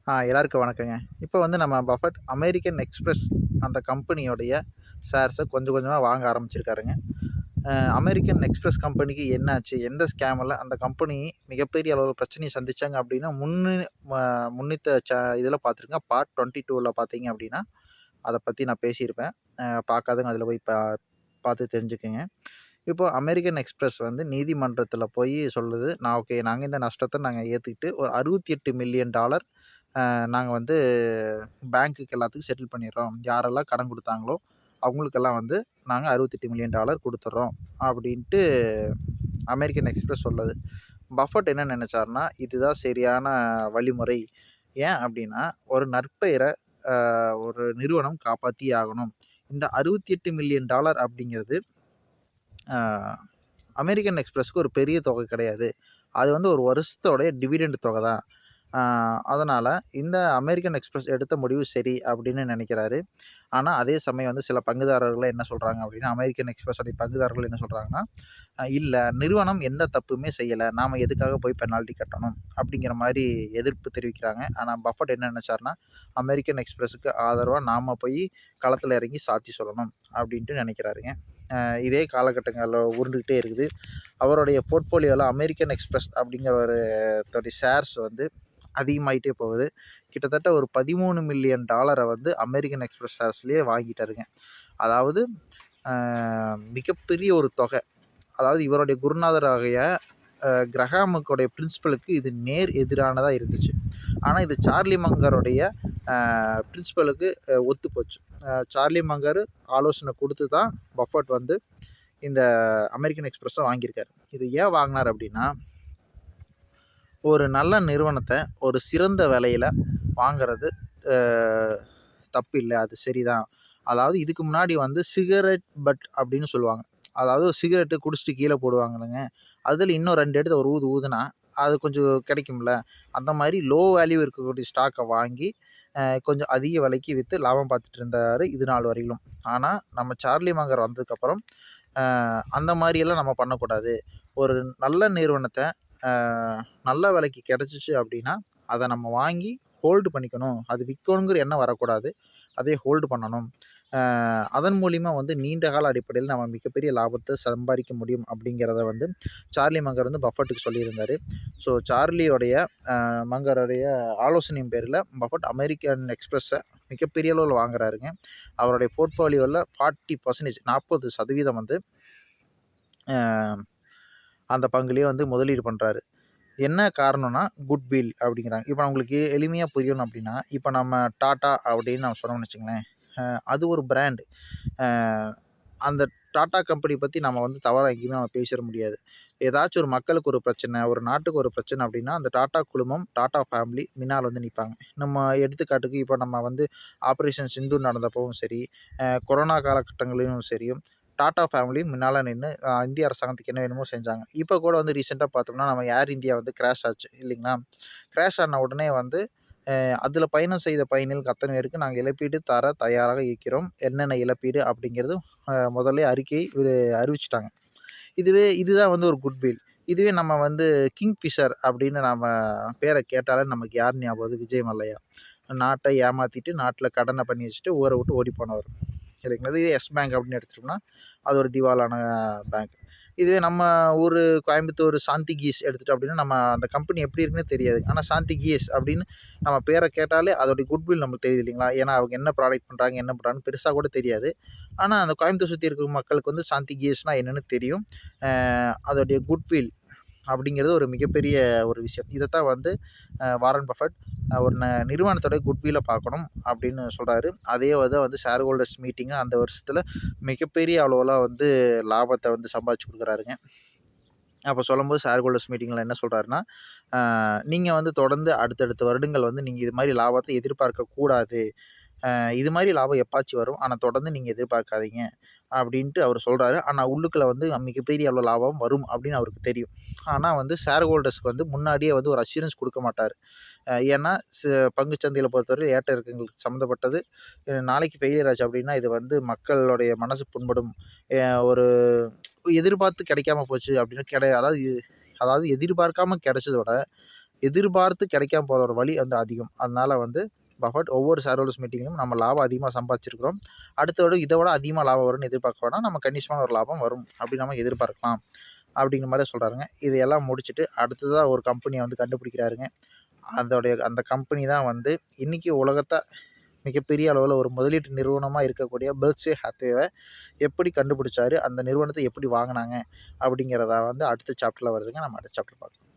எல்லாருக்கும் வணக்கங்க. இப்போ வந்து நம்ம பஃபட் அமெரிக்கன் எக்ஸ்பிரஸ் அந்த கம்பெனியோடைய ஷேர்ஸ கொஞ்சம் கொஞ்சமா வாங்க ஆரம்பிச்சிருக்காருங்க. அமெரிக்கன் எக்ஸ்பிரஸ் கம்பெனிக்கு என்னாச்சு? எந்த ஸ்கேம்ல அந்த கம்பெனி மிகப்பெரிய அளவுல பிரச்சனைய சந்திச்சாங்க அப்டின்னா, ம முன்னித்த இதில பார்த்துருங்க. பார்ட் 22ல பார்த்தீங்க அப்டின்னா, அத பத்தி நான் பேசியிருப்பேன். பார்க்காதவங்க அதில போய் பார்த்து தெரிஞ்சுக்கங்க. இப்போ அமெரிக்கன் எக்ஸ்பிரஸ் வந்து நீதிமன்றத்தில போய் சொல்லுது, நாங்க இந்த நஷ்டத்த ஏத்துக்கிட்டு ஒரு $68,000,000 நாங்க வந்து பேங்க்குக்கு எல்லாத்துக்கும் செட்டில் பண்ணிடுறோம். யாரெல்லாம் கடன் குடுத்தாங்களோ, அவங்களுக்கெல்லாம் வந்து நாங்க $68,000,000 குடுத்துர்றோம். அப்படின்ட்டு அமெரிக்கன் எக்ஸ்பிரஸ் சொல்லுது. பஃபட் என்ன நெனச்சாருன்னா, இதுதான் சரியான வழிமுறை. ஏன் அப்படின்னா, ஒரு நற்பெயர ஒரு நிறுவனம் காப்பாத்தியே ஆகணும். இந்த $68,000,000 அப்படிங்கிறது அ அமெரிக்கன் எக்ஸ்பிரஸ்க்கு ஒரு பெரிய தொகை கிடையாது. அது வந்து ஒரு வருஷத்தோடைய டிவிடெண்ட் தொகை தான். ஆ அதனால இந்த அமெரிக்கன் எக்ஸ்பிரஸ் எடுத்த முடிவு சரி அப்படின்னு நினைக்கிறாரு. ஆனா, அதே சமயம் வந்து சில பங்குதாரர்கள் என்ன சொல்றாங்க அப்படின்னா, அமெரிக்கன் எக்ஸ்பிரஸோட பங்குதாரர்கள் என்ன சொல்றாங்கன்னா, இல்ல நிறுவனம் எந்த தப்புமே செய்யல. நாம எதுக்காக போய் பெனால்டி கட்டணும்? அப்படிங்கிற மாரி எதிர்ப்பு தெரிவிக்கிறாங்க. ஆனா, பஃபட் என்ன நினைச்சாருன்னா, அமெரிக்கன் எக்ஸ்பிரஸுக்கு ஆதரவா நாம போய் களத்துல இறங்கி சாட்சி சொல்லணும் அப்படின்ட்டு நினைக்கிறாருங்க. இதே காலகட்டங்கள்ல உருண்டுகிட்டே இருக்குது. அவருடைய போர்ட்ஃபோலியோல அமெரிக்கன் எக்ஸ்பிரஸ் அப்படிங்கிற ஒரு ஷேர்ஸ் வந்து அதிகமாயிட்டே போகுது. கிட்டத்தட்ட ஒரு $13,000,000 வந்து அமெரிக்கன் எக்ஸ்பிரஸ் ஷேர்ஸ்லயே வாங்கிட்டாருங்க. அதாவது அ மிகப்பெரிய ஒரு தொகை. அதாவது இவருடைய குருநாதராகிய கிரஹாமுக்குடைய பிரின்சிபலுக்கு இது நேர் எதிரானதா இருந்துச்சு. ஆனா இது சார்லி மங்கருடைய பிரின்சிபலுக்கு ஒத்துப்போச்சு. சார்லி மங்கர் ஆலோசனை குடுத்து தான் பஃபட் வந்து இந்த அமெரிக்கன் எக்ஸ்பிரஸ வாங்கியிருக்காரு. இது ஏன் வாங்குனாரு அப்டின்னா, ஒரு நல்ல நிறுவனத்த ஒரு சிறந்த விலையில வாங்குறது அ தப்பில்ல. அது சரிதான். அதாவது இதுக்கு முன்னாடி வந்து சிகரெட் பட் அப்படின்னு சொல்லுவாங்க. அதாவது சிகரெட்டு குடிச்சிட்டு கீழ போடுவாங்கல்லங்க. அதில இன்னும் 2 எடுத்து ஒரு ஊது ஊதுனா, அது கொஞ்சம் கிடைக்கும்ல. அந்த மாரி லோ வேல்யூ இருக்கக்கூடிய ஸ்டாக்க வாங்கி, கொஞ்சம் அதிக விலைக்கு வித்து லாபம் பார்த்துட்டு இருந்தாரு இது நாள் வரையிலும். ஆனா, நம்ம சார்லி மங்கர் வந்ததுக்கப்புறம், அ அந்த மாரியெல்லாம் நம்ம பண்ணக்கூடாது. ஒரு நல்ல நிறுவனத்த அ நல்ல விலைக்கு கிடைச்சுச்சு அப்படின்னா, அத நம்ம வாங்கி ஹோல்டு பண்ணிக்கணும். அது விக்கணுங்கிற எண்ணம் வரக்கூடாது. அதை ஹோல்டு பண்ணணும். அதன் மூலியமா வந்து நீண்ட கால அடிப்படையில நம்ம மிகப்பெரிய லாபத்த சம்பாரிக்க முடியும் அப்படிங்கிறத வந்து சார்லி மங்கர் வந்து பஃபட்டுக்கு சொல்லியிருந்தாரு. ஸோ சார்லியோடைய மங்கருடைய ஆலோசனையின் பேரில பஃபட் அமெரிக்கன் எக்ஸ்பிரஸ மிகப்பெரிய அளவுல வாங்குறாருங்க. அவருடைய போர்ட்ஃபோலியோல 40% 40% வந்து அ அந்த பங்குலயே வந்து முதலீடு பண்றாரு. என்ன காரணம்னா, குட்வில் அப்படிங்கிறாங்க. இப்ப நான் உங்களுக்கு எளிமையா புரியணும் அப்படின்னா, இப்ப நம்ம டாட்டா அப்படின்னு நம்ம சொன்னோம்னு வச்சுக்கங்களேன், அ அது ஒரு பிராண்ட். அ அந்த டாட்டா கம்பெனி பத்தி நம்ம வந்து தவறா எங்கேயுமே நம்ம பேசிற முடியாது. ஏதாச்சும் ஒரு மக்களுக்கு ஒரு பிரச்சனை, ஒரு நாட்டுக்கு ஒரு பிரச்சனை அப்படின்னா, அந்த டாட்டா குழுமம், டாட்டா ஃபேமிலி மின்னால வந்து நிப்பாங்க. நம்ம எடுத்துக்காட்டுக்கு இப்ப நம்ம வந்து ஆப்பரேஷன் சிந்தூர் நடந்தப்பவும் சரி, கொரோனா காலகட்டங்களிலும் சரி, டாட்டா ஃபேமிலி முன்னால நின்னு இந்திய அரசாங்கத்துக்கு என்ன வேணுமோ செஞ்சாங்க. இப்ப கூட வந்து ரீசென்ட்டா பார்த்தோம்னா, நம்ம ஏர் இந்தியா வந்து கிராஷ் ஆச்சு இல்லைங்களா? கிராஷ் ஆன உடனே வந்து அதில பயணம் செய்த பயணிகளுக்கு அத்தனை பேருக்கு நாங்க இழப்பீடு தர தயாராக இருக்கிறோம். என்னென்ன இழப்பீடு அப்படிங்கிறது முதல்லயே அறிக்கை அறிவிச்சுட்டாங்க. இதுதான் வந்து ஒரு குட்வில். இதுவே நம்ம வந்து கிங்ஃபிஷர் அப்படின்னு நாம பேர கேட்டாலே நமக்கு யார் ஞாபகம் வருது? விஜய் மல்லையா. நாட்ட ஏமாத்திட்டு, நாட்ல கடன பண்ணி வச்சுட்டு ஊர விட்டு ஓடி போனவர். இல்லைங்களா? இதே எஸ் பேங்க் அப்படின்னு எடுத்துட்டோம்னா, அது ஒரு திவாலான பேங்க். இதுவே நம்ம ஊரு கோயம்புத்தூர் சாந்தி கீஸ் எடுத்துட்டோம் அப்படின்னா, நம்ம அந்த கம்பெனி எப்படி இருக்குன்னே தெரியாது. ஆனா சாந்தி கீஸ் அப்படின்னு நம்ம பேர கேட்டாலே அதோடைய குட்வில் நமக்கு தெரியுது இல்லைங்களா? ஏன்னா அவங்க என்ன ப்ராடக்ட் பண்றாங்க, என்ன பண்றாங்கன்னு பெருசா கூட தெரியாது. ஆனா அந்த கோயம்புத்தூர் சுத்தி இருக்கிற மக்களுக்கு வந்து சாந்தி கீஸ்னா என்னன்னு தெரியும். அதோடைய குட்வில் அப்படிங்கிறது ஒரு மிகப்பெரிய ஒரு விஷயம். இதத்தான் வந்து வாரன் பஃபட் ஒரு நிறுவனத்தோட குட்வில்ல பார்க்கணும் அப்படின்னு சொல்றாரு. அதே வந்து ஷேர் ஹோல்டர்ஸ் மீட்டிங் அந்த வருஷத்துல மிகப்பெரிய அளவுல வந்து லாபத்த வந்து சம்பாதிச்சு குடுக்குறாருங்க. அப்ப சொல்லும்போது ஷேர் ஹோல்டர்ஸ் மீட்டிங்ல என்ன சொல்றாருன்னா, நீங்க வந்து தொடர்ந்து அடுத்தடுத்த வருடங்கள் வந்து நீங்க இது மாரி லாபத்த எதிர்பார்க்கக் கூடாது. இது மாரி லாபம் எப்பாச்சும் வரும். ஆனா தொடர்ந்து நீங்க எதிர்பார்க்காதீங்க. அப்டின்ட்டு அவரு சொல்றாரு. ஆனா உள்ளுக்குள்ள வந்து மிகப்பெரிய அளவு லாபம் வரும் அப்டின்னு அவருக்கு தெரியும். ஆனா வந்து ஷேர் ஹோல்டர்ஸ்க்கு வந்து முன்னாடியே வந்து ஒரு அஷ்யூரன்ஸ் குடுக்க மாட்டாரு. ஏன்னா பங்குச் சந்தையில பொறுத்தவரை ஏற்ற இறக்கங்களுக்கு சம்மந்தப்பட்டது. நாளைக்கு ஃபெயிலியர் ஆச்சு அப்டின்னா, இது வந்து மக்களுடைய மனசு புண்படும். ஒரு எதிர்பார்த்து கிடைக்காம போச்சு அப்டின்னா அதாவது அதாவது எதிர்பார்க்காம கிடைச்சத விட எதிர்பார்த்து கிடைக்காம போகிற ஒரு வழி வந்து அதிகம். அதனால் வந்து பஃபட் ஒவ்வொரு ஷேர் ஹோல்டர்ஸ் மீட்டிங்கும் நம்ம லாபம் அதிகமாக சம்பாதிச்சிருக்கிறோம், அடுத்த வருடம் இதை விட அதிகமாக லாபம் வரும்னு எதிர்பார்க்க வேணாம், நம்ம கணிசமான ஒரு லாபம் வரும் அப்படின்னு நம்ம எதிர்பார்க்கலாம் அப்படிங்கிற மாதிரி சொல்கிறாருங்க. இதையெல்லாம் முடிச்சுட்டு அடுத்ததாக ஒரு கம்பெனியை வந்து கண்டுபிடிக்கிறாருங்க. அந்த கம்பெனி தான் வந்து இன்றைக்கி உலகத்தை மிகப்பெரிய அளவில் ஒரு முதலீட்டு நிறுவனமாக இருக்கக்கூடிய பெர்க்ஷையர் ஹாத்வேவை எப்படி கண்டுபிடிச்சாரு, அந்த நிறுவனத்தை எப்படி வாங்கினாங்க அப்படிங்கிறத வந்து அடுத்த சாப்டரில் வருதுங்க. நம்ம அடுத்த சாப்டர் பார்க்கலாம்.